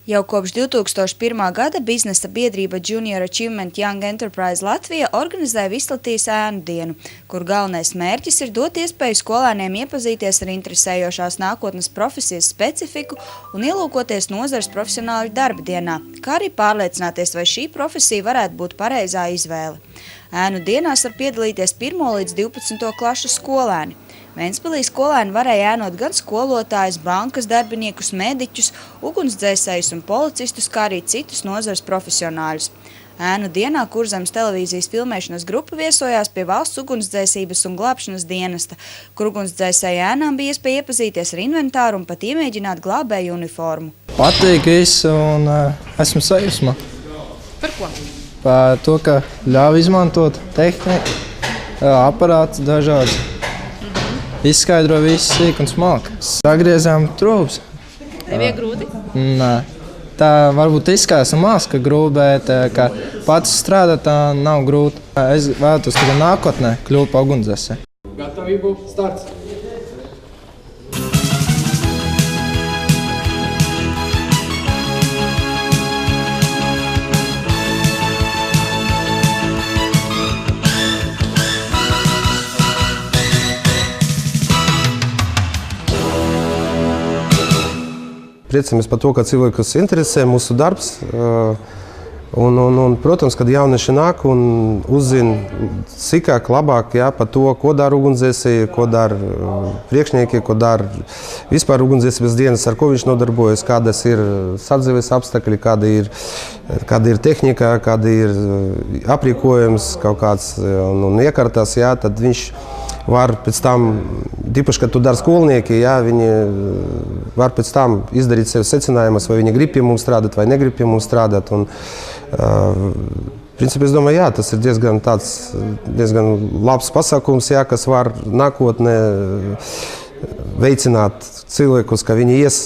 Jau kopš 2001. gada biznesa biedrība Junior Achievement Young Enterprise Latvija organizē Vislatijas ēnu dienu, kur galvenais mērķis ir dot iespēju skolēniem iepazīties ar interesējošās nākotnes profesijas specifiku un ielūkoties nozares profesionāļu darba dienā, kā arī pārliecināties, vai šī profesija varētu būt pareizā izvēle. Ēnu dienās var piedalīties 1. līdz 12. klašu skolēni. Ventspilī skolēni varēja ēnot gan skolotājus, bankas darbiniekus, mediķus, ugunsdzēsējus un policistus, kā arī citus nozares profesionāļus. Ēnu dienā Kurzemes televīzijas filmēšanas grupa viesojās pie Valsts ugunsdzēsības un glābšanas dienesta, kur ugunsdzēsēju ēnām bija iespēja iepazīties ar inventāru un pat iemēģināt glābēju uniformu. Patīk viss un esmu sajūsmā. Par ko? Par to, ka ļauj izmantot tehniku, aparātus dažādas. Izskaidro visu sīk un smalki. Sagriezām trūpes. Nebija grūti? Nē. Tā varbūt izskatās maz, ka grūti, bet ka pats strādāt tā nav grūti. Es vēlētos tikai nākotnē kļūt par ugunsdzēsēju. Gatavību, starts! Priecamies par to, ka cilvēkus interesē mūsu darbs. Protams, kad jaunieši nāk un uzzina sīkāk, labāk par to, ko dara ugunsdzēsēji, ko dara priekšnieki, ko dara vispār ugunsdzēsības dienas, ar ko viņš nodarbojas, kādas ir sadzīves apstākļi, kāda ir tehnika, kāda ir aprīkojums, kaut kāds un iekārtas, tad viņš var pēc tam, tīpaši, kad to dara skolnieki, viņi var pēc tam izdarīt sev secinājumus, vai viņi grib pie mums strādāt, vai negrib pie mums strādāt. Principā, es domāju, tas ir diezgan labs pasākums, kas var nākotnē veicināt cilvēkus, ka viņi ies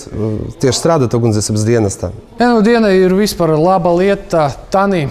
tieši strādāt ugunsdzēsības dienestā. Ēnu diena ir vispār laba lieta. Tani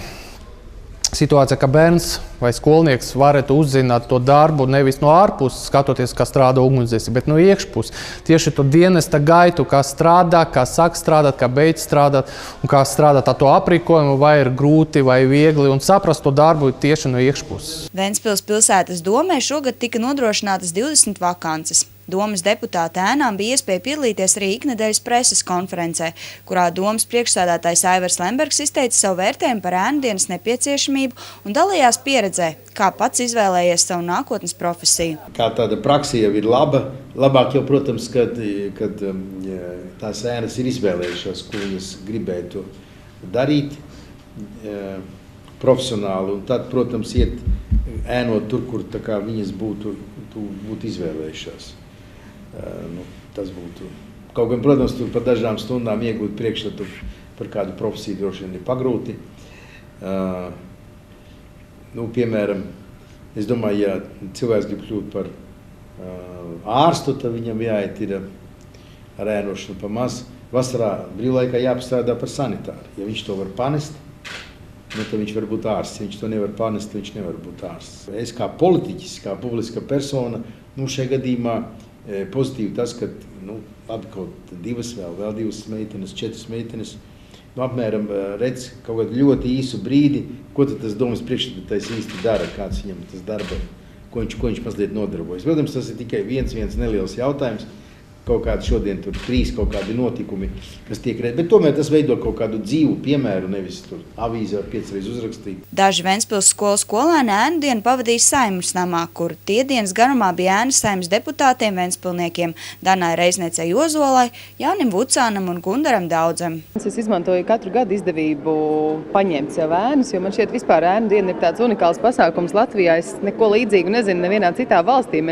situācija, ka bērns vai skolnieks varētu uzzināt to darbu nevis no ārpuses, skatoties, kā strādā ugunsdzēsēji, bet no iekšpuses. Tieši to dienesta gaitu, kā strādā, kā sāk strādāt, kā beidz strādāt un kā strādāt ar to aprīkojumu, vai ir grūti vai viegli, un saprast to darbu tieši no iekšpuses. Ventspils pilsētas domē šogad tika nodrošinātas 20 vakances. Domas deputāta ēnām bija iespēja piedalīties arī iknedēļas preses konferencē, kurā domas priekšsēdētājs Aivars Lembergs izteica savu vērtējumu par ēnu dienas nepieciešamību un dalījās pieredzē, kā pats izvēlējies savu nākotnes profesiju. Kā tāda praksa jau ir laba, labāk jau, protams, kad tās ēnas ir izvēlējušās, ko viņas gribētu darīt profesionāli, un tad, protams, iet ēnot tur, kur tā kā viņas būtu izvēlējušās. Tas būtu. Kaut gan, protams, tur par dažām stundām iegūt priekšstatu par kādu profesiju droši vien ir pagrūti. Piemēram, es domāju, ja cilvēks grib kļūt par ārstu, tad viņam jāiet ir ar ēnošanu pa maz. Vasarā brīvlaikā jāpastrādā par sanitāru. Ja viņš to var panest, tad viņš var būt ārsts. Ja viņš to nevar panest, viņš nevar būt ārsts. Es kā politiķis, kā publiska persona, šajā gadījumā pozitīvi tas, ka labi, kaut vēl divas meitenes, 4 meitenes, apmēram redz kaut kādu ļoti īsu brīdi, ko tad tas domas priekšstādātājs īsti dara, kāds viņam tas darba, ko viņš mazliet nodarbojas. Protams, tas ir tikai viens neliels jautājums. Kaut kādi šodien tur 3 kaut kādi notikumi, kas tiek redz, bet tomēr tas veido kaut kādu dzīvu piemēru, nevis tur avīzē 5 reizes uzrakstīt. Daži Ventspils skolas skolēni ēnu dienu pavadīja Saeimas namā, kur tie dienas garumā bija ēnas Saeimas deputātiem Ventspilniekiem Danai Reizniecei Ozolai, Jānim Vucānam un Gundaram Daudzam. Es izmantoju katru gadu izdevību paņemt sev ēnas, jo man šķiet vispār ēnu diena ir tāds unikāls pasākums Latvijā. Es neko līdzīgu nezinu nevienā citā valstī.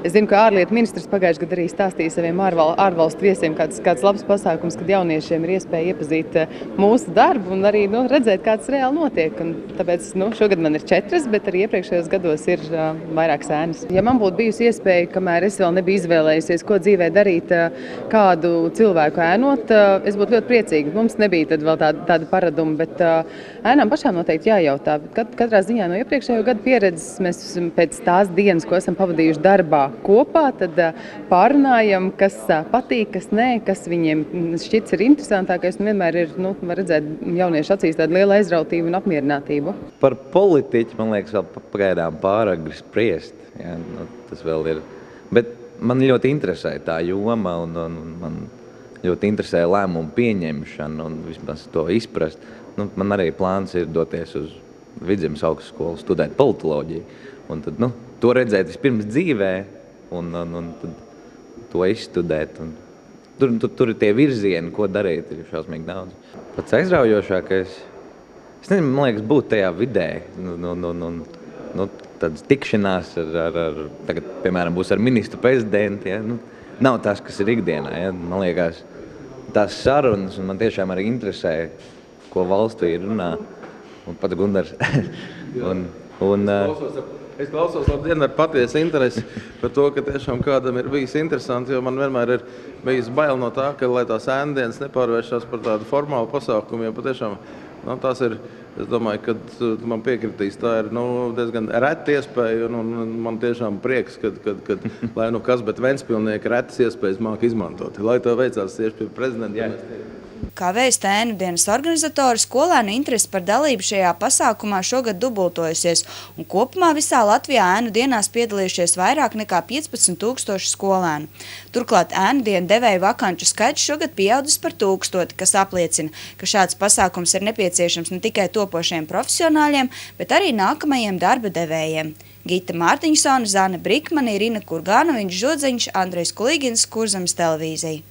Es zinu, ka ārlietu ministrs pagājušajā gadā arī stāstīja saviem ārvalstu viesiem kāds labs pasākums, kad jauniešiem ir iespēja iepazīt mūsu darbu un arī redzēt, kāds reāli notiek. Un tāpēc šogad man ir 4, bet arī iepriekšējos gados ir vairākas ēnas. Ja man būtu bijusi iespēja, kamēr es vēl nebiju izvēlējusies, ko dzīvē darīt, kādu cilvēku ēnot, es būtu ļoti priecīga. Mums nebija tad vēl tāda paraduma, bet ēnām pašām noteikti jājautā. Katrā ziņā no iepriekšējo gadu pieredzes mēs pēc tās dienas, ko esam pavadījuši darbā, kopā, tad pārunājam, kas patīk, kas nē, kas viņiem šķits ir interesantākais. Un vienmēr ir, var redzēt, jauniešu acīs tāda liela aizrautība un apmierinātība. Par politiķi, man liekas, vēl pagaidām pāragri spriest. Jā, tas vēl ir. Bet man ļoti interesē tā joma un man ļoti interesē lēmumu pieņemšana un vismaz to izprast. Man arī plāns ir doties uz Vidzemes augstskolu, studēt politoloģiju. Un tad, to redzēt vispirms dzīvē un tad to izstudēt. Un tur ir tie virzieni, ko darīt, ir šausmīgi daudz. Pats aizraujošākais, es nezinu, man liekas, būt tajā vidē. Tādas tikšanās tagad, piemēram, būs ar ministru prezidentu. Ja? Nav tas, kas ir ikdienā. Ja? Man liekas, tās sarunas, un man tiešām arī interesē, ko valstī runā. Un pats Gundars. Es klausos labdien ar patiesu interesi par to, ka tiešām kādam ir bijis interesanti, jo man vienmēr ir bijis bail no tā, ka lai tās ēndienas nepārvēršās par tādu formālu pasākumu, jo patiešām tās ir, es domāju, ka man piekritīs, tā ir diezgan reta iespēja, un man tiešām prieks, kad lai kas, bet Ventspilnieki retas iespējas māk izmantot. Lai to veicās tieši pie prezidenta. Kā vēsta ēnu dienas organizatori, skolēnu interesi par dalību šajā pasākumā šogad dubultojusies, un kopumā visā Latvijā ēnu dienās piedalījušies vairāk nekā 15 000 skolēnu. Turklāt ēnu dienu devēju vakanču skaits šogad pieaudzis par 1000, kas apliecina, ka šāds pasākums ir nepieciešams ne tikai topošiem profesionāļiem, bet arī nākamajiem darba devējiem. Gita Mārtiņsone, Zane Brikmane, Irina Kurgānoviņš, Žodzeņš, Andrejs Kulīgins, Kurzemes televīzija.